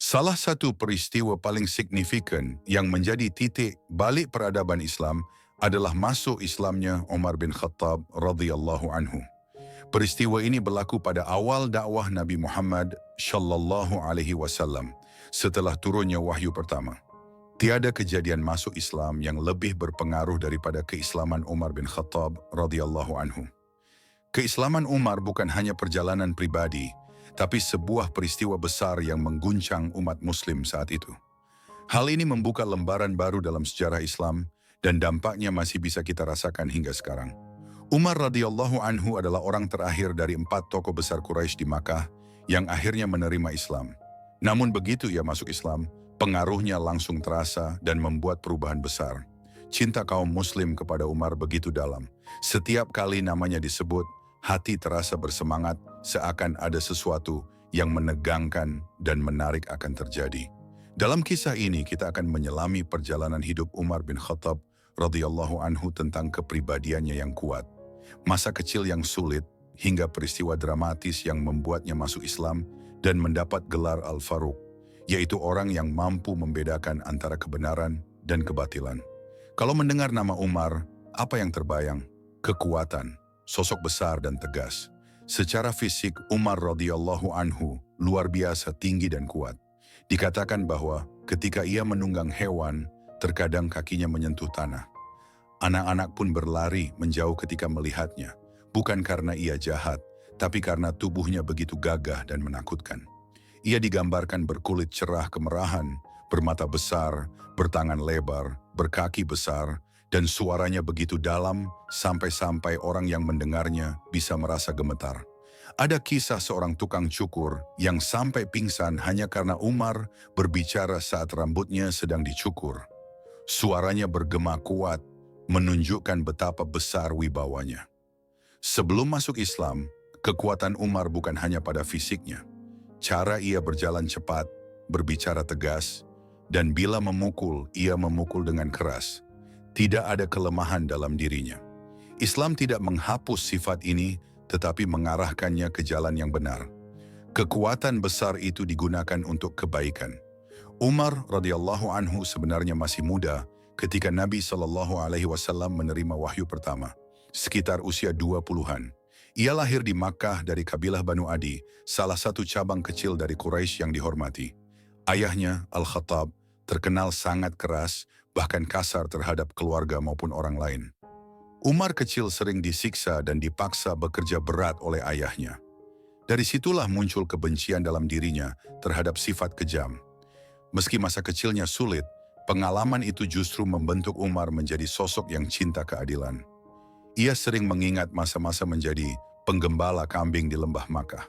Salah satu peristiwa paling signifikan yang menjadi titik balik peradaban Islam adalah masuk Islamnya Umar bin Khattab radhiyallahu anhu. Peristiwa ini berlaku pada awal dakwah Nabi Muhammad sallallahu alaihi wasallam setelah turunnya wahyu pertama. Tiada kejadian masuk Islam yang lebih berpengaruh daripada keislaman Umar bin Khattab radhiyallahu anhu. Keislaman Umar bukan hanya perjalanan pribadi, tapi sebuah peristiwa besar yang mengguncang umat Muslim saat itu. Hal ini membuka lembaran baru dalam sejarah Islam dan dampaknya masih bisa kita rasakan hingga sekarang. Umar radhiyallahu anhu adalah orang terakhir dari 4 tokoh besar Quraisy di Makkah yang akhirnya menerima Islam. Namun begitu ia masuk Islam, pengaruhnya langsung terasa dan membuat perubahan besar. Cinta kaum Muslim kepada Umar begitu dalam. Setiap kali namanya disebut, hati terasa bersemangat seakan ada sesuatu yang menegangkan dan menarik akan terjadi. Dalam kisah ini kita akan menyelami perjalanan hidup Umar bin Khattab radhiyallahu anhu tentang kepribadiannya yang kuat, masa kecil yang sulit, hingga peristiwa dramatis yang membuatnya masuk Islam dan mendapat gelar Al-Faruq, yaitu orang yang mampu membedakan antara kebenaran dan kebatilan. Kalau mendengar nama Umar, apa yang terbayang? Kekuatan, sosok besar dan tegas. Secara fisik, Umar radhiyallahu anhu luar biasa tinggi dan kuat. Dikatakan bahwa ketika ia menunggang hewan, terkadang kakinya menyentuh tanah. Anak-anak pun berlari menjauh ketika melihatnya, bukan karena ia jahat, tapi karena tubuhnya begitu gagah dan menakutkan. Ia digambarkan berkulit cerah kemerahan, bermata besar, bertangan lebar, berkaki besar, dan suaranya begitu dalam sampai-sampai orang yang mendengarnya bisa merasa gemetar. Ada kisah seorang tukang cukur yang sampai pingsan hanya karena Umar berbicara saat rambutnya sedang dicukur. Suaranya bergema kuat, menunjukkan betapa besar wibawanya. Sebelum masuk Islam, kekuatan Umar bukan hanya pada fisiknya. Cara ia berjalan cepat, berbicara tegas, dan bila memukul, ia memukul dengan keras. Tidak ada kelemahan dalam dirinya. Islam tidak menghapus sifat ini, tetapi mengarahkannya ke jalan yang benar. Kekuatan besar itu digunakan untuk kebaikan. Umar radhiyallahu anhu sebenarnya masih muda ketika Nabi SAW menerima wahyu pertama, sekitar usia 20-an. Ia lahir di Makkah dari kabilah Banu Adi, salah satu cabang kecil dari Quraisy yang dihormati. Ayahnya, Al-Khattab, terkenal sangat keras, bahkan kasar terhadap keluarga maupun orang lain. Umar kecil sering disiksa dan dipaksa bekerja berat oleh ayahnya. Dari situlah muncul kebencian dalam dirinya terhadap sifat kejam. Meski masa kecilnya sulit, pengalaman itu justru membentuk Umar menjadi sosok yang cinta keadilan. Ia sering mengingat masa-masa menjadi penggembala kambing di lembah Makkah.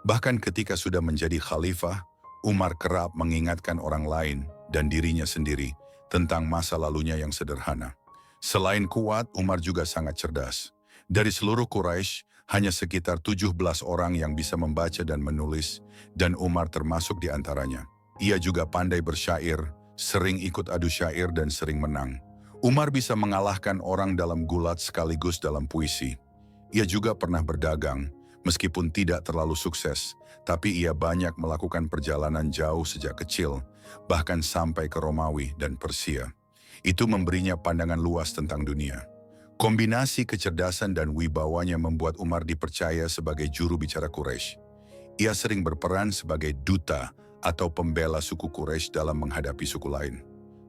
Bahkan ketika sudah menjadi khalifah, Umar kerap mengingatkan orang lain dan dirinya sendiri tentang masa lalunya yang sederhana. Selain kuat, Umar juga sangat cerdas. Dari seluruh Quraisy, hanya sekitar 17 orang yang bisa membaca dan menulis, dan Umar termasuk di antaranya. Ia juga pandai bersyair, sering ikut adu syair dan sering menang. Umar bisa mengalahkan orang dalam gulat sekaligus dalam puisi. Ia juga pernah berdagang, meskipun tidak terlalu sukses, tapi ia banyak melakukan perjalanan jauh sejak kecil, bahkan sampai ke Romawi dan Persia. Itu memberinya pandangan luas tentang dunia. Kombinasi kecerdasan dan wibawanya membuat Umar dipercaya sebagai juru bicara Quraisy. Ia sering berperan sebagai duta atau pembela suku Quraisy dalam menghadapi suku lain.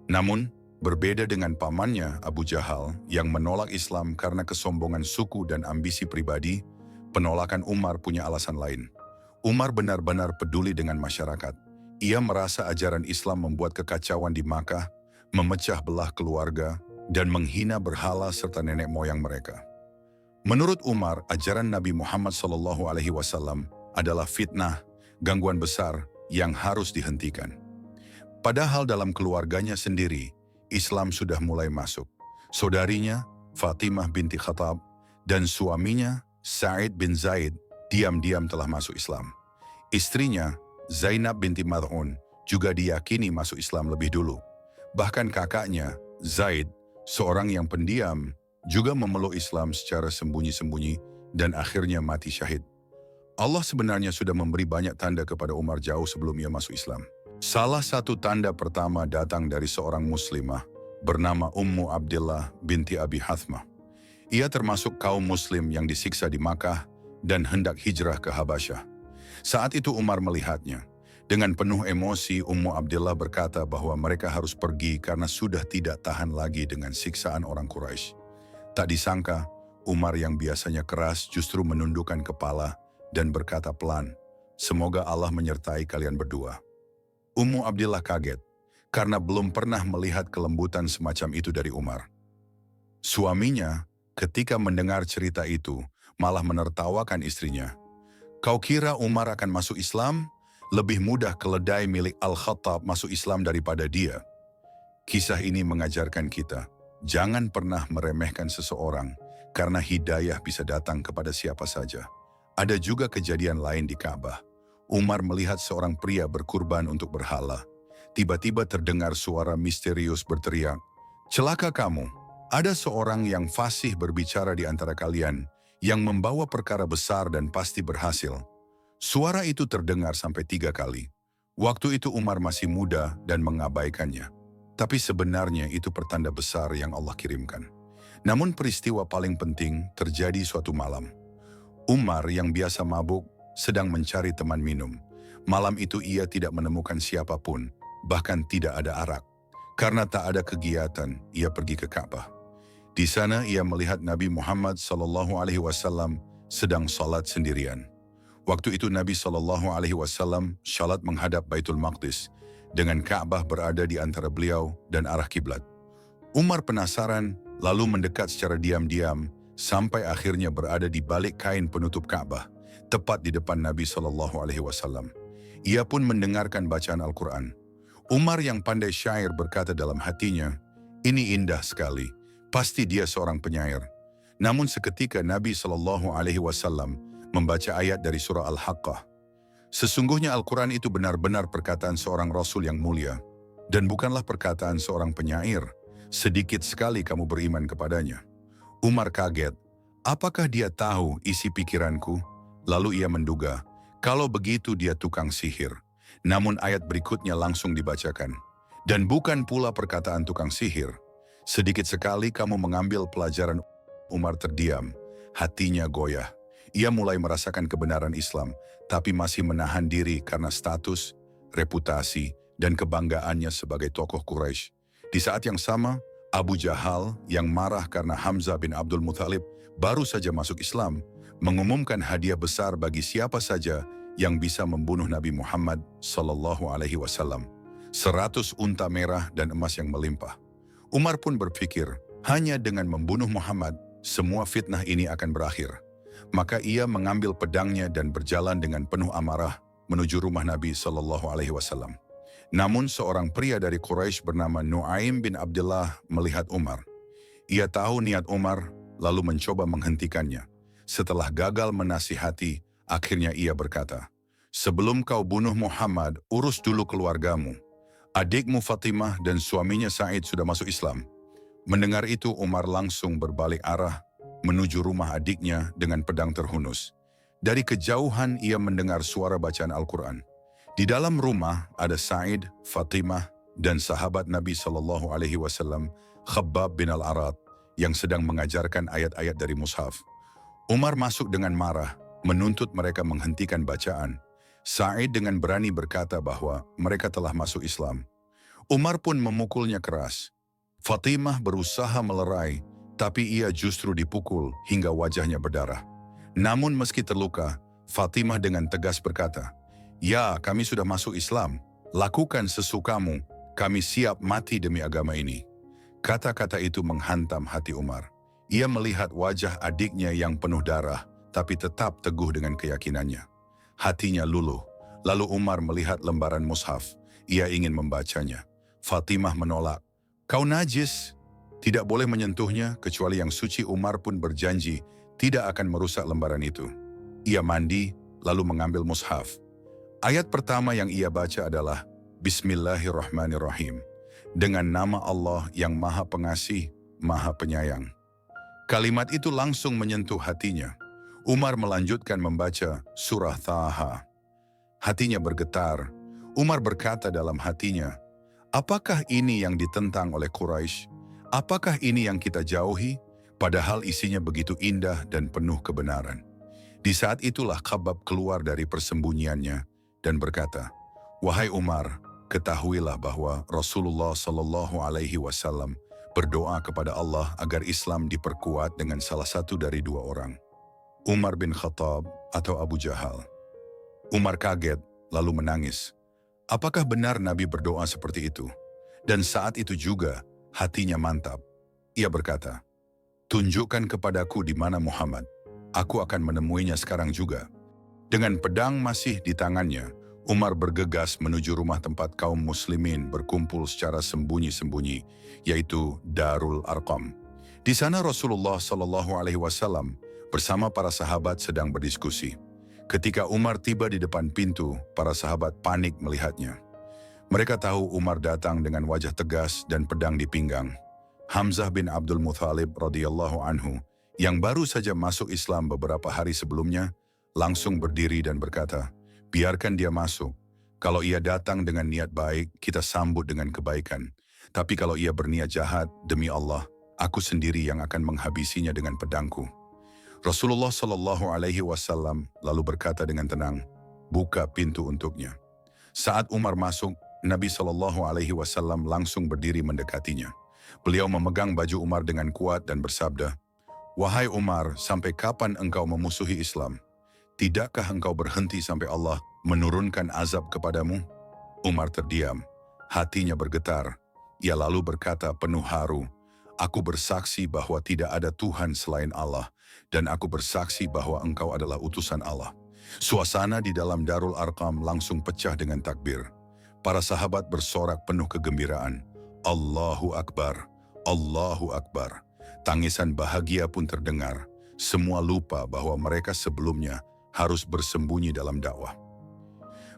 Namun, berbeda dengan pamannya Abu Jahal yang menolak Islam karena kesombongan suku dan ambisi pribadi, penolakan Umar punya alasan lain. Umar benar-benar peduli dengan masyarakat. Ia merasa ajaran Islam membuat kekacauan di Makkah, memecah belah keluarga, dan menghina berhala serta nenek moyang mereka. Menurut Umar, ajaran Nabi Muhammad SAW adalah fitnah, gangguan besar yang harus dihentikan. Padahal dalam keluarganya sendiri, Islam sudah mulai masuk. Saudarinya, Fatimah binti Khattab, dan suaminya, Sa'id bin Zaid, diam-diam telah masuk Islam. Istrinya, Zainab binti Mad'un, juga diyakini masuk Islam lebih dulu. Bahkan kakaknya, Zaid, seorang yang pendiam, juga memeluk Islam secara sembunyi-sembunyi dan akhirnya mati syahid. Allah sebenarnya sudah memberi banyak tanda kepada Umar jauh sebelum ia masuk Islam. Salah satu tanda pertama datang dari seorang muslimah bernama Ummu Abdillah binti Abi Hathmah. Ia termasuk kaum muslim yang disiksa di Makkah dan hendak hijrah ke Habasyah. Saat itu Umar melihatnya. Dengan penuh emosi, Ummu Abdillah berkata bahwa mereka harus pergi karena sudah tidak tahan lagi dengan siksaan orang Quraisy. Tak disangka, Umar yang biasanya keras justru menundukkan kepala dan berkata pelan, "Semoga Allah menyertai kalian berdua." Ummu Abdillah kaget karena belum pernah melihat kelembutan semacam itu dari Umar. Suaminya, ketika mendengar cerita itu, malah menertawakan istrinya. "Kau kira Umar akan masuk Islam? Lebih mudah keledai milik Al-Khattab masuk Islam daripada dia." Kisah ini mengajarkan kita, jangan pernah meremehkan seseorang, karena hidayah bisa datang kepada siapa saja. Ada juga kejadian lain di Ka'bah. Umar melihat seorang pria berkurban untuk berhala. Tiba-tiba terdengar suara misterius berteriak, "Celaka kamu! Ada seorang yang fasih berbicara di antara kalian, yang membawa perkara besar dan pasti berhasil." Suara itu terdengar sampai 3 kali. Waktu itu Umar masih muda dan mengabaikannya. Tapi sebenarnya itu pertanda besar yang Allah kirimkan. Namun peristiwa paling penting terjadi suatu malam. Umar yang biasa mabuk sedang mencari teman minum. Malam itu ia tidak menemukan siapapun, bahkan tidak ada arak. Karena tak ada kegiatan, ia pergi ke Ka'bah. Di sana ia melihat Nabi Muhammad SAW sedang salat sendirian. Waktu itu Nabi SAW salat menghadap Baitul Maqdis, dengan Ka'bah berada di antara beliau dan arah kiblat. Umar penasaran, lalu mendekat secara diam-diam, sampai akhirnya berada di balik kain penutup Ka'bah, tepat di depan Nabi SAW. Ia pun mendengarkan bacaan Al-Quran. Umar yang pandai syair berkata dalam hatinya, "Ini indah sekali, pasti dia seorang penyair." Namun seketika Nabi SAW membaca ayat dari surah Al-Haqqah. Sesungguhnya Al-Quran itu benar-benar perkataan seorang Rasul yang mulia, dan bukanlah perkataan seorang penyair. Sedikit sekali kamu beriman kepadanya. Umar kaget, apakah dia tahu isi pikiranku? Lalu ia menduga, kalau begitu dia tukang sihir. Namun ayat berikutnya langsung dibacakan. Dan bukan pula perkataan tukang sihir. Sedikit sekali kamu mengambil pelajaran. Umar terdiam, hatinya goyah. Ia mulai merasakan kebenaran Islam, tapi masih menahan diri karena status, reputasi, dan kebanggaannya sebagai tokoh Quraisy. Di saat yang sama, Abu Jahal yang marah karena Hamzah bin Abdul Muthalib baru saja masuk Islam, mengumumkan hadiah besar bagi siapa saja yang bisa membunuh Nabi Muhammad SAW. 100 unta merah dan emas yang melimpah. Umar pun berpikir, hanya dengan membunuh Muhammad, semua fitnah ini akan berakhir. Maka ia mengambil pedangnya dan berjalan dengan penuh amarah menuju rumah Nabi SAW. Namun seorang pria dari Quraisy bernama Nuaim bin Abdullah melihat Umar. Ia tahu niat Umar, lalu mencoba menghentikannya. Setelah gagal menasihati, akhirnya ia berkata, "Sebelum kau bunuh Muhammad, urus dulu keluargamu. Adikmu Fatimah dan suaminya Said sudah masuk Islam." Mendengar itu Umar langsung berbalik arah menuju rumah adiknya dengan pedang terhunus. Dari kejauhan ia mendengar suara bacaan Al-Quran. Di dalam rumah ada Said, Fatimah, dan sahabat Nabi SAW, Khabbab bin Al-Arat, yang sedang mengajarkan ayat-ayat dari mushaf. Umar masuk dengan marah, menuntut mereka menghentikan bacaan. Said dengan berani berkata bahwa mereka telah masuk Islam. Umar pun memukulnya keras. Fatimah berusaha melerai, tapi ia justru dipukul hingga wajahnya berdarah. Namun meski terluka, Fatimah dengan tegas berkata, "Ya, kami sudah masuk Islam. Lakukan sesukamu, kami siap mati demi agama ini." Kata-kata itu menghantam hati Umar. Ia melihat wajah adiknya yang penuh darah, tapi tetap teguh dengan keyakinannya. Hatinya luluh. Lalu Umar melihat lembaran mushaf. Ia ingin membacanya. Fatimah menolak. "Kau najis. Tidak boleh menyentuhnya kecuali yang suci." Umar pun berjanji tidak akan merusak lembaran itu. Ia mandi, lalu mengambil mushaf. Ayat pertama yang ia baca adalah Bismillahirrahmanirrahim. Dengan nama Allah yang Maha Pengasih, Maha Penyayang. Kalimat itu langsung menyentuh hatinya. Umar melanjutkan membaca surah Taha. Hatinya bergetar. Umar berkata dalam hatinya, apakah ini yang ditentang oleh Quraisy? Apakah ini yang kita jauhi? Padahal isinya begitu indah dan penuh kebenaran. Di saat itulah Khabbab keluar dari persembunyiannya dan berkata, wahai Umar, ketahuilah bahwa Rasulullah Shallallahu Alaihi Wasallam berdoa kepada Allah agar Islam diperkuat dengan salah satu dari dua orang, Umar bin Khattab atau Abu Jahal. Umar kaget lalu menangis. Apakah benar Nabi berdoa seperti itu? Dan saat itu juga hatinya mantap. Ia berkata, tunjukkan kepadaku di mana Muhammad. Aku akan menemuinya sekarang juga. Dengan pedang masih di tangannya, Umar bergegas menuju rumah tempat kaum muslimin berkumpul secara sembunyi-sembunyi, yaitu Darul Arqam. Di sana Rasulullah Shallallahu Alaihi Wasallam bersama para sahabat sedang berdiskusi. Ketika Umar tiba di depan pintu, para sahabat panik melihatnya. Mereka tahu Umar datang dengan wajah tegas dan pedang di pinggang. Hamzah bin Abdul Muthalib radhiyallahu anhu, yang baru saja masuk Islam beberapa hari sebelumnya, langsung berdiri dan berkata, biarkan dia masuk. Kalau ia datang dengan niat baik, kita sambut dengan kebaikan. Tapi kalau ia berniat jahat, demi Allah, aku sendiri yang akan menghabisinya dengan pedangku. Rasulullah Shallallahu Alaihi Wasallam lalu berkata dengan tenang, buka pintu untuknya. Saat Umar masuk, Nabi Shallallahu Alaihi Wasallam langsung berdiri mendekatinya. Beliau memegang baju Umar dengan kuat dan bersabda, wahai Umar, sampai kapan engkau memusuhi Islam? Tidakkah engkau berhenti sampai Allah menurunkan azab kepadamu? Umar terdiam, hatinya bergetar. Ia lalu berkata penuh haru, aku bersaksi bahwa tidak ada Tuhan selain Allah, dan aku bersaksi bahwa engkau adalah utusan Allah. Suasana di dalam Darul Arqam langsung pecah dengan takbir. Para sahabat bersorak penuh kegembiraan. Allahu Akbar, Allahu Akbar. Tangisan bahagia pun terdengar. Semua lupa bahwa mereka sebelumnya harus bersembunyi dalam dakwah.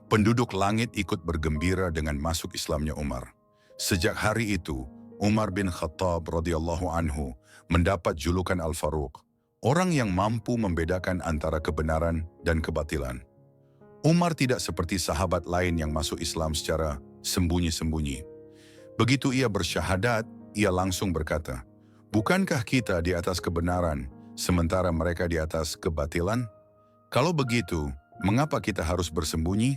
Penduduk langit ikut bergembira dengan masuk Islamnya Umar. Sejak hari itu, Umar bin Khattab radhiyallahu anhu mendapat julukan Al-Faruq, orang yang mampu membedakan antara kebenaran dan kebatilan. Umar tidak seperti sahabat lain yang masuk Islam secara sembunyi-sembunyi. Begitu ia bersyahadat, ia langsung berkata, bukankah kita di atas kebenaran, sementara mereka di atas kebatilan? Kalau begitu, mengapa kita harus bersembunyi?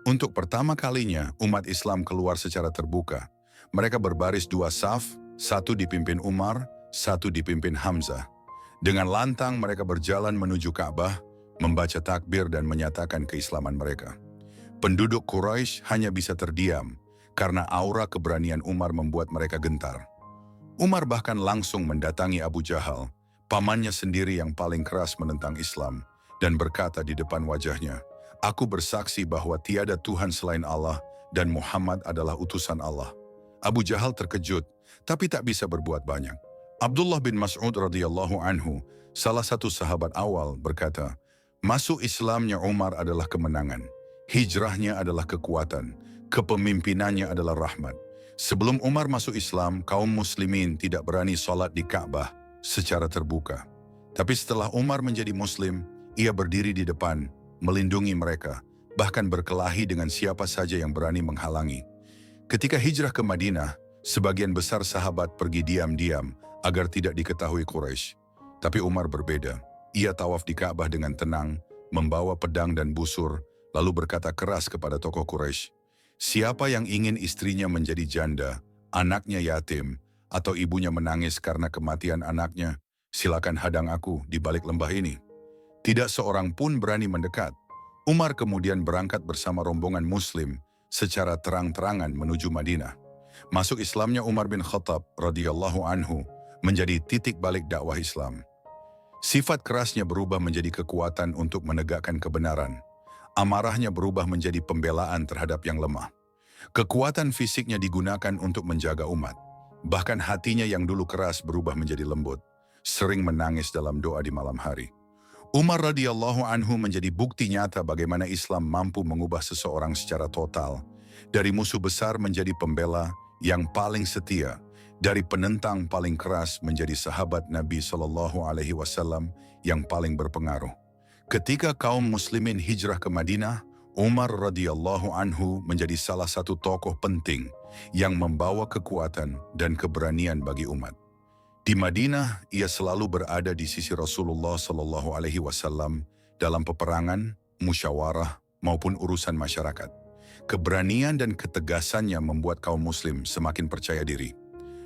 Untuk pertama kalinya, umat Islam keluar secara terbuka. Mereka berbaris dua saf, satu dipimpin Umar, satu dipimpin Hamzah. Dengan lantang mereka berjalan menuju Ka'bah, membaca takbir dan menyatakan keislaman mereka. Penduduk Quraisy hanya bisa terdiam, karena aura keberanian Umar membuat mereka gentar. Umar bahkan langsung mendatangi Abu Jahal, pamannya sendiri yang paling keras menentang Islam, dan berkata di depan wajahnya, aku bersaksi bahwa tiada Tuhan selain Allah dan Muhammad adalah utusan Allah. Abu Jahal terkejut, tapi tak bisa berbuat banyak. Abdullah bin Mas'ud radhiyallahu anhu, salah satu sahabat awal, berkata, masuk Islamnya Umar adalah kemenangan, hijrahnya adalah kekuatan, kepemimpinannya adalah rahmat. Sebelum Umar masuk Islam, kaum muslimin tidak berani sholat di Ka'bah secara terbuka. Tapi setelah Umar menjadi muslim, ia berdiri di depan, melindungi mereka, bahkan berkelahi dengan siapa saja yang berani menghalangi. Ketika hijrah ke Madinah, sebagian besar sahabat pergi diam-diam agar tidak diketahui Quraisy. Tapi Umar berbeda. Ia tawaf di Ka'bah dengan tenang, membawa pedang dan busur, lalu berkata keras kepada tokoh Quraisy, siapa yang ingin istrinya menjadi janda, anaknya yatim, atau ibunya menangis karena kematian anaknya, silakan hadang aku di balik lembah ini. Tidak seorang pun berani mendekat. Umar kemudian berangkat bersama rombongan muslim secara terang-terangan menuju Madinah. Masuk Islamnya Umar bin Khattab radhiyallahu anhu menjadi titik balik dakwah Islam. Sifat kerasnya berubah menjadi kekuatan untuk menegakkan kebenaran. Amarahnya berubah menjadi pembelaan terhadap yang lemah. Kekuatan fisiknya digunakan untuk menjaga umat. Bahkan hatinya yang dulu keras berubah menjadi lembut, sering menangis dalam doa di malam hari. Umar radhiyallahu anhu menjadi bukti nyata bagaimana Islam mampu mengubah seseorang secara total, dari musuh besar menjadi pembela yang paling setia, dari penentang paling keras menjadi sahabat Nabi Shallallahu Alaihi Wasallam yang paling berpengaruh. Ketika kaum muslimin hijrah ke Madinah, Umar radhiyallahu anhu menjadi salah satu tokoh penting yang membawa kekuatan dan keberanian bagi umat. Di Madinah, ia selalu berada di sisi Rasulullah Shallallahu Alaihi Wasallam dalam peperangan, musyawarah, maupun urusan masyarakat. Keberanian dan ketegasannya membuat kaum muslim semakin percaya diri.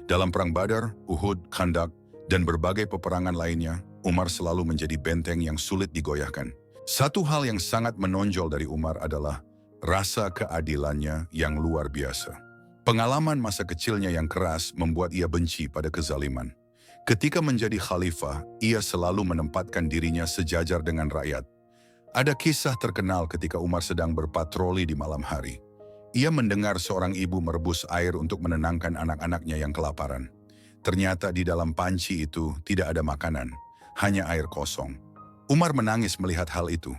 Dalam Perang Badar, Uhud, Khandaq, dan berbagai peperangan lainnya, Umar selalu menjadi benteng yang sulit digoyahkan. Satu hal yang sangat menonjol dari Umar adalah rasa keadilannya yang luar biasa. Pengalaman masa kecilnya yang keras membuat ia benci pada kezaliman. Ketika menjadi khalifah, ia selalu menempatkan dirinya sejajar dengan rakyat. Ada kisah terkenal ketika Umar sedang berpatroli di malam hari. Ia mendengar seorang ibu merebus air untuk menenangkan anak-anaknya yang kelaparan. Ternyata di dalam panci itu tidak ada makanan, hanya air kosong. Umar menangis melihat hal itu.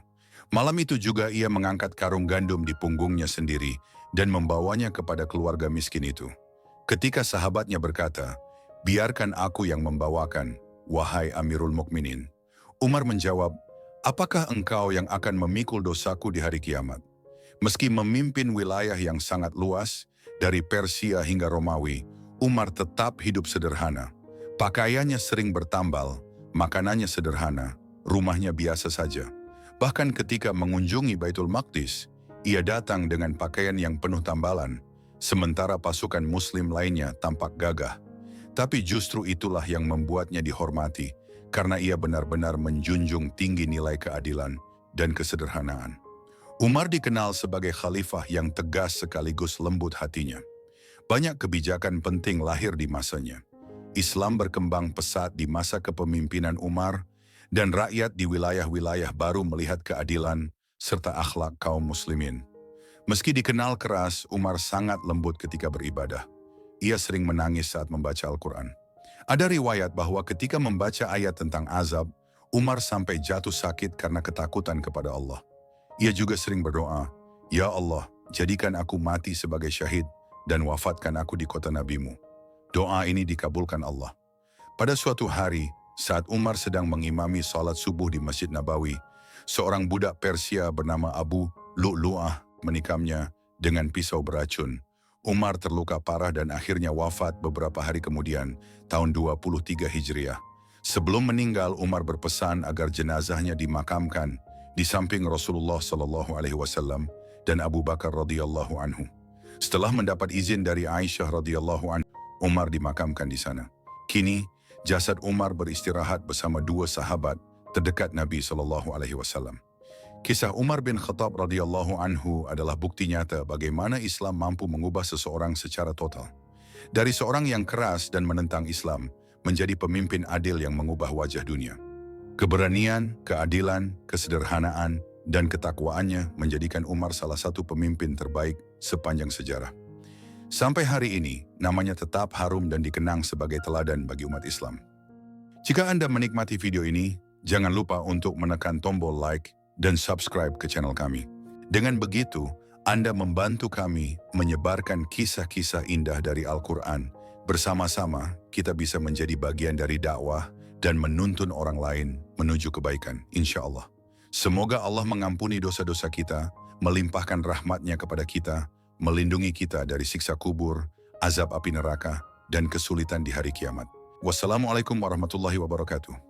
Malam itu juga ia mengangkat karung gandum di punggungnya sendiri dan membawanya kepada keluarga miskin itu. Ketika sahabatnya berkata, "Biarkan aku yang membawakan, wahai Amirul Mukminin." Umar menjawab, "Apakah engkau yang akan memikul dosaku di hari kiamat?" Meski memimpin wilayah yang sangat luas, dari Persia hingga Romawi, Umar tetap hidup sederhana. Pakaiannya sering bertambal, makanannya sederhana, rumahnya biasa saja. Bahkan ketika mengunjungi Baitul Maqdis, ia datang dengan pakaian yang penuh tambalan, sementara pasukan muslim lainnya tampak gagah. Tapi justru itulah yang membuatnya dihormati, karena ia benar-benar menjunjung tinggi nilai keadilan dan kesederhanaan. Umar dikenal sebagai khalifah yang tegas sekaligus lembut hatinya. Banyak kebijakan penting lahir di masanya. Islam berkembang pesat di masa kepemimpinan Umar, dan rakyat di wilayah-wilayah baru melihat keadilan serta akhlak kaum muslimin. Meski dikenal keras, Umar sangat lembut ketika beribadah. Ia sering menangis saat membaca Al-Quran. Ada riwayat bahwa ketika membaca ayat tentang azab, Umar sampai jatuh sakit karena ketakutan kepada Allah. Ia juga sering berdoa, "Ya Allah, jadikan aku mati sebagai syahid dan wafatkan aku di kota Nabi-Mu." Doa ini dikabulkan Allah. Pada suatu hari, saat Umar sedang mengimami salat subuh di Masjid Nabawi, seorang budak Persia bernama Abu Lu'lu'ah menikamnya dengan pisau beracun. Umar terluka parah dan akhirnya wafat beberapa hari kemudian, tahun 23 Hijriah. Sebelum meninggal, Umar berpesan agar jenazahnya dimakamkan di samping Rasulullah SAW dan Abu Bakar radhiyallahu anhu. Setelah mendapat izin dari Aisyah radhiyallahu anhu, Umar dimakamkan di sana. Kini, jasad Umar beristirahat bersama dua sahabat terdekat Nabi SAW. Kisah Umar bin Khattab radhiyallahu anhu adalah bukti nyata bagaimana Islam mampu mengubah seseorang secara total. Dari seorang yang keras dan menentang Islam, menjadi pemimpin adil yang mengubah wajah dunia. Keberanian, keadilan, kesederhanaan, dan ketakwaannya menjadikan Umar salah satu pemimpin terbaik sepanjang sejarah. Sampai hari ini, namanya tetap harum dan dikenang sebagai teladan bagi umat Islam. Jika Anda menikmati video ini, jangan lupa untuk menekan tombol like dan subscribe ke channel kami. Dengan begitu, Anda membantu kami menyebarkan kisah-kisah indah dari Al-Quran. Bersama-sama, kita bisa menjadi bagian dari dakwah dan menuntun orang lain menuju kebaikan, insya Allah. Semoga Allah mengampuni dosa-dosa kita, melimpahkan rahmat-Nya kepada kita, melindungi kita dari siksa kubur, azab api neraka, dan kesulitan di hari kiamat. Wassalamualaikum warahmatullahi wabarakatuh.